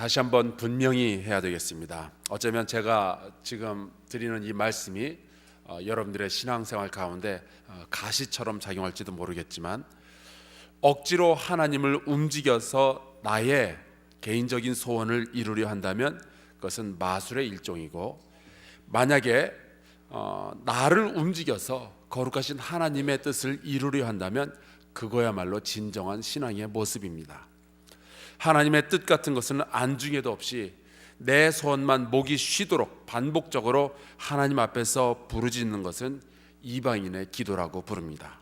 다시 한번 분명히 해야 되겠습니다. 어쩌면 제가 지금 드리는 이 말씀이 여러분들의 신앙생활 가운데 가시처럼 작용할지도 모르겠지만, 억지로 하나님을 움직여서 나의 개인적인 소원을 이루려 한다면 그것은 마술의 일종이고, 만약에 나를 움직여서 거룩하신 하나님의 뜻을 이루려 한다면 그거야말로 진정한 신앙의 모습입니다. 하나님의 뜻 같은 것은 안중에도 없이 내 소원만 목이 쉬도록 반복적으로 하나님 앞에서 부르짖는 것은 이방인의 기도라고 부릅니다.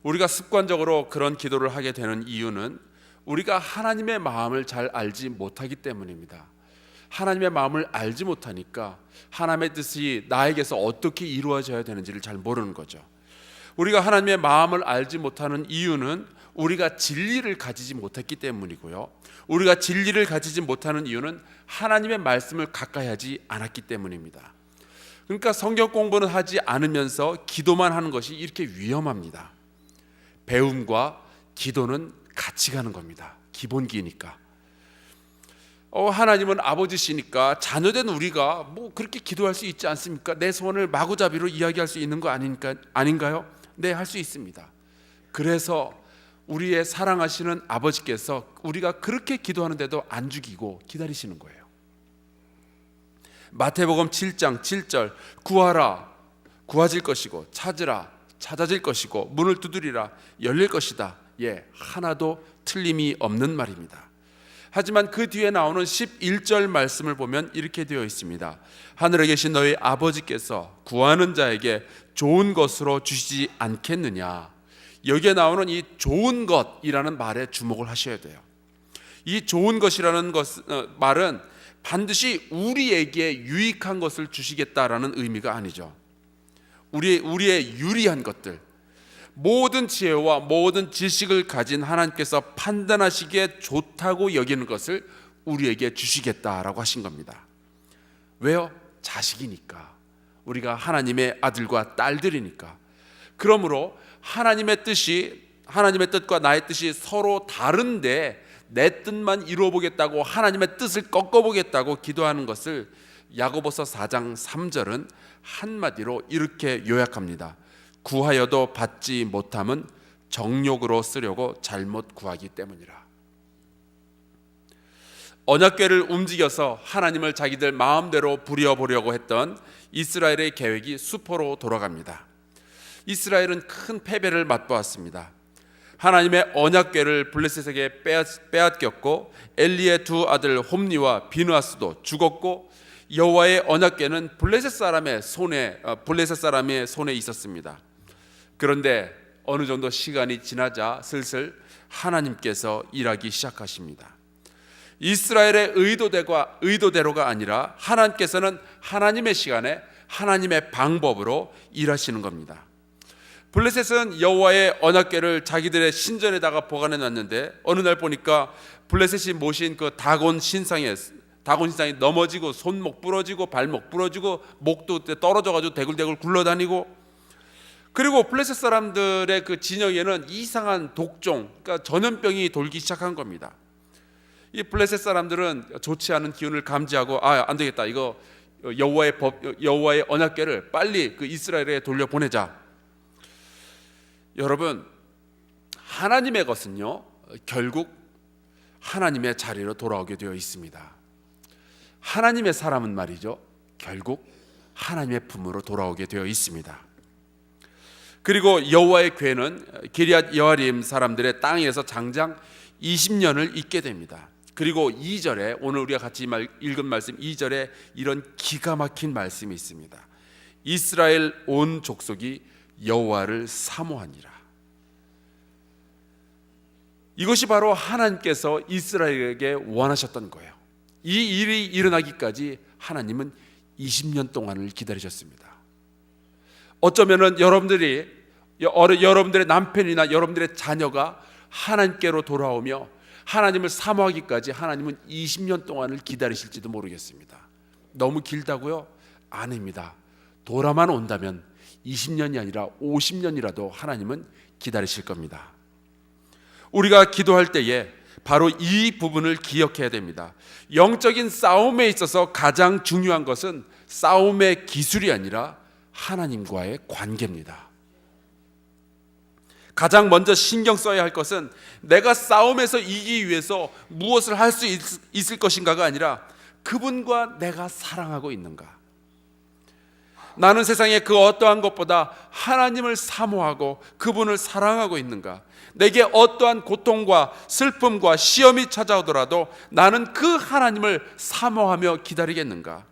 우리가 습관적으로 그런 기도를 하게 되는 이유는 우리가 하나님의 마음을 잘 알지 못하기 때문입니다. 하나님의 마음을 알지 못하니까 하나님의 뜻이 나에게서 어떻게 이루어져야 되는지를 잘 모르는 거죠. 우리가 하나님의 마음을 알지 못하는 이유는 우리가 진리를 가지지 못했기 때문이고요, 우리가 진리를 가지지 못하는 이유는 하나님의 말씀을 가까이 하지 않았기 때문입니다. 그러니까 성경 공부는 하지 않으면서 기도만 하는 것이 이렇게 위험합니다. 배움과 기도는 같이 가는 겁니다. 기본기니까. 하나님은 아버지시니까 자녀된 우리가 뭐 그렇게 기도할 수 있지 않습니까? 내 소원을 마구잡이로 이야기할 수 있는 거 아닌가요? 네, 할 수 있습니다. 그래서 우리의 사랑하시는 아버지께서 우리가 그렇게 기도하는데도 안 죽이고 기다리시는 거예요. 마태복음 7장 7절, 구하라 구하질 것이고, 찾으라 찾아질 것이고, 문을 두드리라 열릴 것이다. 하나도 틀림이 없는 말입니다. 하지만 그 뒤에 나오는 11절 말씀을 보면 이렇게 되어 있습니다. 하늘에 계신 너희 아버지께서 구하는 자에게 좋은 것으로 주시지 않겠느냐. 여기에 나오는 이 좋은 것이라는 말에 주목을 하셔야 돼요. 이 좋은 것이라는 말은 반드시 우리에게 유익한 것을 주시겠다라는 의미가 아니죠. 우리의 유리한 것들, 모든 지혜와 모든 지식을 가진 하나님께서 판단하시기에 좋다고 여기는 것을 우리에게 주시겠다라고 하신 겁니다. 왜요? 자식이니까, 우리가 하나님의 아들과 딸들이니까. 그러므로 하나님의 뜻과 나의 뜻이 서로 다른데 내 뜻만 이루어보겠다고, 하나님의 뜻을 꺾어보겠다고 기도하는 것을 야고보서 4장 3절은 한마디로 이렇게 요약합니다. 구하여도 받지 못함은 정욕으로 쓰려고 잘못 구하기 때문이라. 언약궤를 움직여서 하나님을 자기들 마음대로 부려보려고 했던 이스라엘의 계획이 수포로 돌아갑니다. 이스라엘은 큰 패배를 맛보았습니다. 하나님의 언약궤를 블레셋에게 빼앗겼고, 엘리의 두 아들 홈니와 비느하스도 죽었고, 여호와의 언약궤는 블레셋 사람의 손에 있었습니다. 그런데 어느 정도 시간이 지나자 슬슬 하나님께서 일하기 시작하십니다. 이스라엘의 의도대로가 아니라 하나님께서는 하나님의 시간에 하나님의 방법으로 일하시는 겁니다. 블레셋은 여호와의 언약궤를 자기들의 신전에다가 보관해 놨는데, 어느 날 보니까 블레셋이 모신 그 다곤 신상이 넘어지고 손목 부러지고 발목 부러지고 목도 떨어져가지고 대굴대굴 굴러다니고, 그리고 블레셋 사람들의 그 진영에는 이상한 독종, 그러니까 전염병이 돌기 시작한 겁니다. 이 블레셋 사람들은 좋지 않은 기운을 감지하고, 안 되겠다, 이거 여호와의 언약궤를 빨리 그 이스라엘에 돌려보내자. 여러분, 하나님의 것은요, 결국 하나님의 자리로 돌아오게 되어 있습니다. 하나님의 사람은 말이죠, 결국 하나님의 품으로 돌아오게 되어 있습니다. 그리고 여호와의 궤는 기럇 여아림 사람들의 땅에서 장장 20년을 있게 됩니다. 그리고 2절에, 오늘 우리가 같이 읽은 말씀 2절에 이런 기가 막힌 말씀이 있습니다. 이스라엘 온 족속이 여호와를 사모하니라. 이것이 바로 하나님께서 이스라엘에게 원하셨던 거예요. 이 일이 일어나기까지 하나님은 20년 동안을 기다리셨습니다. 어쩌면은 여러분들의 남편이나 여러분들의 자녀가 하나님께로 돌아오며 하나님을 사모하기까지 하나님은 20년 동안을 기다리실지도 모르겠습니다. 너무 길다고요? 아닙니다. 돌아만 온다면 20년이 아니라 50년이라도 하나님은 기다리실 겁니다. 우리가 기도할 때에 바로 이 부분을 기억해야 됩니다. 영적인 싸움에 있어서 가장 중요한 것은 싸움의 기술이 아니라 하나님과의 관계입니다. 가장 먼저 신경 써야 할 것은 내가 싸움에서 이기기 위해서 무엇을 할 수 있을 것인가가 아니라 그분과 내가 사랑하고 있는가. 나는 세상의 그 어떠한 것보다 하나님을 사모하고 그분을 사랑하고 있는가. 내게 어떠한 고통과 슬픔과 시험이 찾아오더라도 나는 그 하나님을 사모하며 기다리겠는가.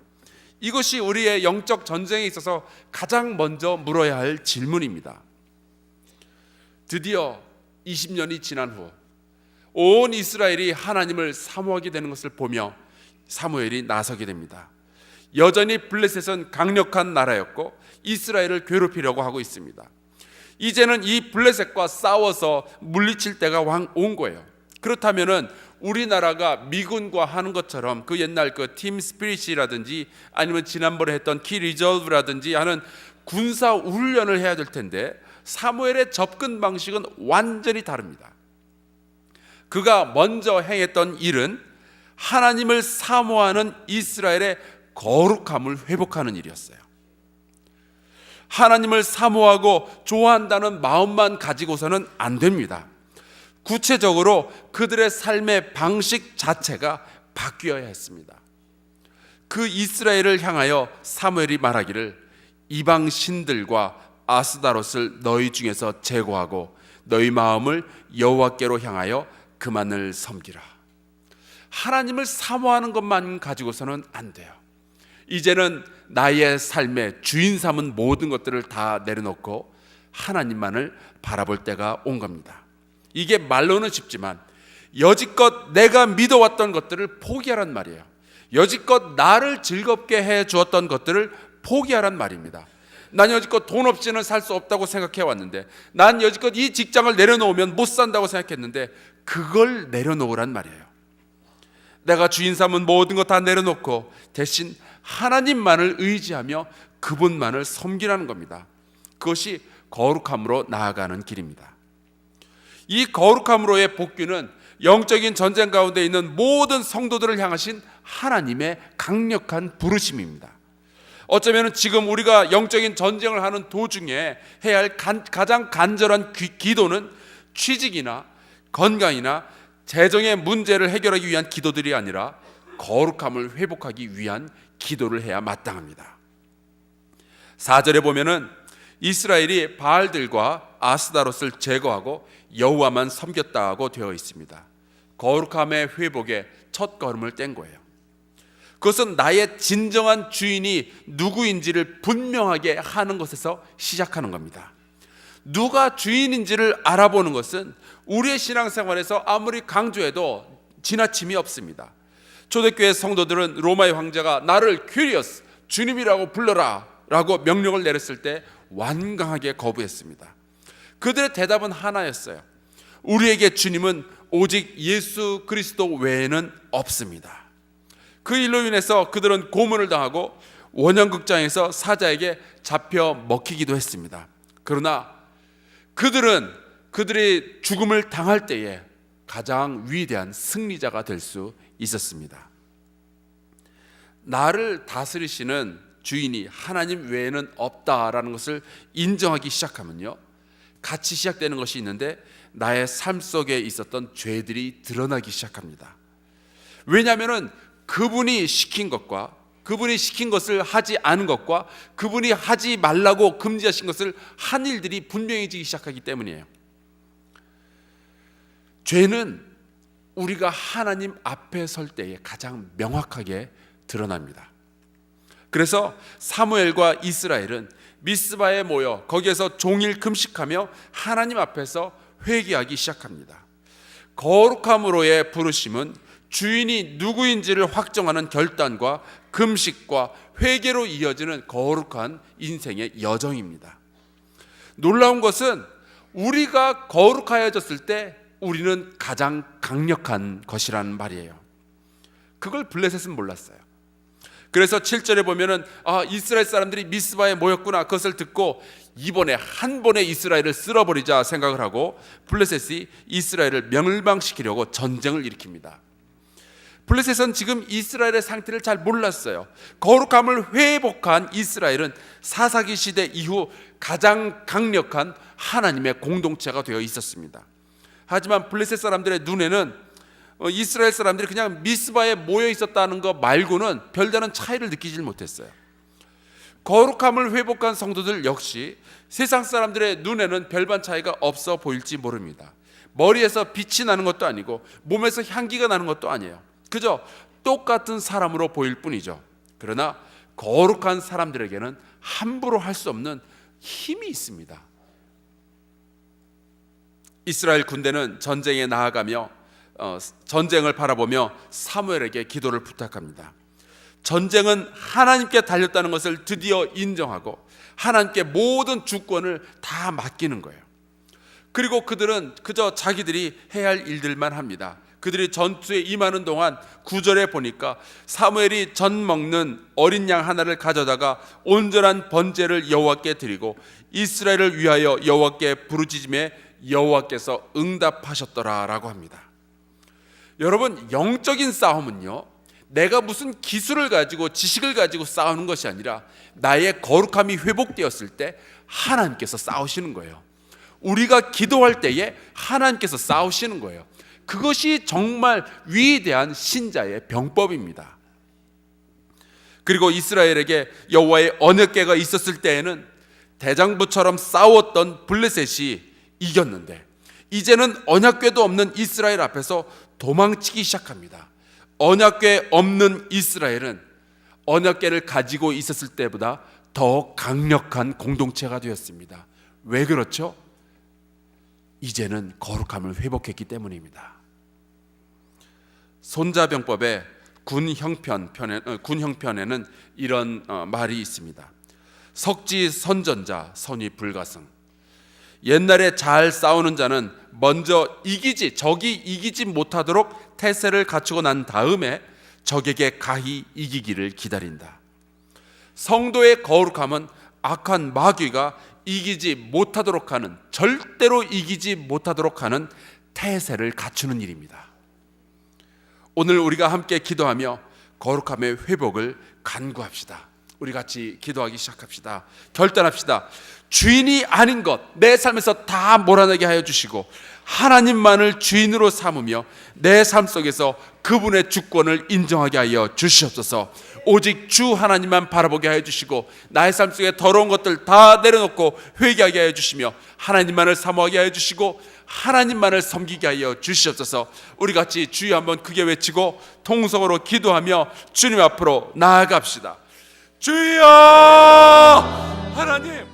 이것이 우리의 영적 전쟁에 있어서 가장 먼저 물어야 할 질문입니다. 드디어 20년이 지난 후 온 이스라엘이 하나님을 사모하게 되는 것을 보며 사무엘이 나서게 됩니다. 여전히 블레셋은 강력한 나라였고 이스라엘을 괴롭히려고 하고 있습니다. 이제는 이 블레셋과 싸워서 물리칠 때가 온 거예요. 그렇다면은 우리나라가 미군과 하는 것처럼 그 옛날 그 팀 스피릿이라든지 아니면 지난번에 했던 키 리저브라든지 하는 군사 훈련을 해야 될 텐데 사무엘의 접근 방식은 완전히 다릅니다. 그가 먼저 행했던 일은 하나님을 사모하는 이스라엘의 거룩함을 회복하는 일이었어요. 하나님을 사모하고 좋아한다는 마음만 가지고서는 안 됩니다. 구체적으로 그들의 삶의 방식 자체가 바뀌어야 했습니다. 그 이스라엘을 향하여 사무엘이 말하기를 이방 신들과 아스다롯을 너희 중에서 제거하고 너희 마음을 여호와께로 향하여 그만을 섬기라. 하나님을 사모하는 것만 가지고서는 안 돼요. 이제는 나의 삶의 주인 삼은 모든 것들을 다 내려놓고 하나님만을 바라볼 때가 온 겁니다. 이게 말로는 쉽지만 여지껏 내가 믿어왔던 것들을 포기하란 말이에요. 여지껏 나를 즐겁게 해 주었던 것들을 포기하란 말입니다. 난 여지껏 돈 없이는 살 수 없다고 생각해 왔는데, 난 여지껏 이 직장을 내려놓으면 못 산다고 생각했는데 그걸 내려놓으란 말이에요. 내가 주인 삼은 모든 것 다 내려놓고 대신 하나님만을 의지하며 그분만을 섬기라는 겁니다. 그것이 거룩함으로 나아가는 길입니다. 이 거룩함으로의 복귀는 영적인 전쟁 가운데 있는 모든 성도들을 향하신 하나님의 강력한 부르심입니다. 어쩌면 지금 우리가 영적인 전쟁을 하는 도중에 해야 할 가장 간절한 기도는 취직이나 건강이나 재정의 문제를 해결하기 위한 기도들이 아니라 거룩함을 회복하기 위한 기도를 해야 마땅합니다. 4절에 보면은 이스라엘이 바알들과 아스다롯을 제거하고 여호와만 섬겼다고 되어 있습니다. 거룩함의 회복의 첫 걸음을 뗀 거예요. 그것은 나의 진정한 주인이 누구인지를 분명하게 하는 것에서 시작하는 겁니다. 누가 주인인지를 알아보는 것은 우리의 신앙생활에서 아무리 강조해도 지나침이 없습니다. 초대교회 성도들은 로마의 황제가 나를 퀴리어스, 주님이라고 불러라 라고 명령을 내렸을 때 완강하게 거부했습니다. 그들의 대답은 하나였어요. 우리에게 주님은 오직 예수 그리스도 외에는 없습니다. 그 일로 인해서 그들은 고문을 당하고 원형극장에서 사자에게 잡혀 먹히기도 했습니다. 그러나 그들은 그들의 죽음을 당할 때에 가장 위대한 승리자가 될 수 있었습니다. 나를 다스리시는 주인이 하나님 외에는 없다라는 것을 인정하기 시작하면요, 같이 시작되는 것이 있는데 나의 삶 속에 있었던 죄들이 드러나기 시작합니다. 왜냐하면 그분이 시킨 것과 그분이 시킨 것을 하지 않은 것과 그분이 하지 말라고 금지하신 것을 한 일들이 분명해지기 시작하기 때문이에요. 죄는 우리가 하나님 앞에 설 때에 가장 명확하게 드러납니다. 그래서 사무엘과 이스라엘은 미스바에 모여 거기에서 종일 금식하며 하나님 앞에서 회개하기 시작합니다. 거룩함으로의 부르심은 주인이 누구인지를 확정하는 결단과 금식과 회개로 이어지는 거룩한 인생의 여정입니다. 놀라운 것은 우리가 거룩하여졌을 때 우리는 가장 강력한 것이라는 말이에요. 그걸 블레셋은 몰랐어요. 그래서 7절에 보면은 이스라엘 사람들이 미스바에 모였구나, 그것을 듣고 이번에 한 번에 이스라엘을 쓸어버리자 생각을 하고 블레셋이 이스라엘을 멸망시키려고 전쟁을 일으킵니다. 블레셋은 지금 이스라엘의 상태를 잘 몰랐어요. 거룩함을 회복한 이스라엘은 사사기 시대 이후 가장 강력한 하나님의 공동체가 되어 있었습니다. 하지만 블레셋 사람들의 눈에는 이스라엘 사람들이 그냥 미스바에 모여 있었다는 것 말고는 별다른 차이를 느끼질 못했어요. 거룩함을 회복한 성도들 역시 세상 사람들의 눈에는 별반 차이가 없어 보일지 모릅니다. 머리에서 빛이 나는 것도 아니고 몸에서 향기가 나는 것도 아니에요. 그저 똑같은 사람으로 보일 뿐이죠. 그러나 거룩한 사람들에게는 함부로 할 수 없는 힘이 있습니다. 이스라엘 군대는 전쟁에 나아가며 전쟁을 바라보며 사무엘에게 기도를 부탁합니다. 전쟁은 하나님께 달렸다는 것을 드디어 인정하고 하나님께 모든 주권을 다 맡기는 거예요. 그리고 그들은 그저 자기들이 해야 할 일들만 합니다. 그들이 전투에 임하는 동안 9절에 보니까 사무엘이 전 먹는 어린 양 하나를 가져다가 온전한 번제를 여호와께 드리고 이스라엘을 위하여 여호와께 부르짖음에 여호와께서 응답하셨더라라고 합니다. 여러분, 영적인 싸움은요, 내가 무슨 기술을 가지고 지식을 가지고 싸우는 것이 아니라 나의 거룩함이 회복되었을 때 하나님께서 싸우시는 거예요. 우리가 기도할 때에 하나님께서 싸우시는 거예요. 그것이 정말 위대한 신자의 병법입니다. 그리고 이스라엘에게 여호와의 언약궤가 있었을 때에는 대장부처럼 싸웠던 블레셋이 이겼는데 이제는 언약궤도 없는 이스라엘 앞에서 도망치기 시작합니다. 언약궤 없는 이스라엘은 언약궤를 가지고 있었을 때보다 더 강력한 공동체가 되었습니다. 왜 그렇죠? 이제는 거룩함을 회복했기 때문입니다. 손자병법의 군 형편에는 이런 말이 있습니다. 석지 선전자 선이 불가승. 옛날에 잘 싸우는 자는 먼저 적이 이기지 못하도록 태세를 갖추고 난 다음에 적에게 가히 이기기를 기다린다. 성도의 거룩함은 악한 마귀가 이기지 못하도록 하는, 절대로 이기지 못하도록 하는 태세를 갖추는 일입니다. 오늘 우리가 함께 기도하며 거룩함의 회복을 간구합시다. 우리 같이 기도하기 시작합시다. 결단합시다. 주인이 아닌 것 내 삶에서 다 몰아내게 하여 주시고 하나님만을 주인으로 삼으며 내 삶 속에서 그분의 주권을 인정하게 하여 주시옵소서. 오직 주 하나님만 바라보게 하여 주시고 나의 삶 속에 더러운 것들 다 내려놓고 회개하게 하여 주시며 하나님만을 사모하게 하여 주시고 하나님만을 섬기게 하여 주시옵소서. 우리 같이 주여 한번 크게 외치고 통성으로 기도하며 주님 앞으로 나아갑시다. 주여! 하나님,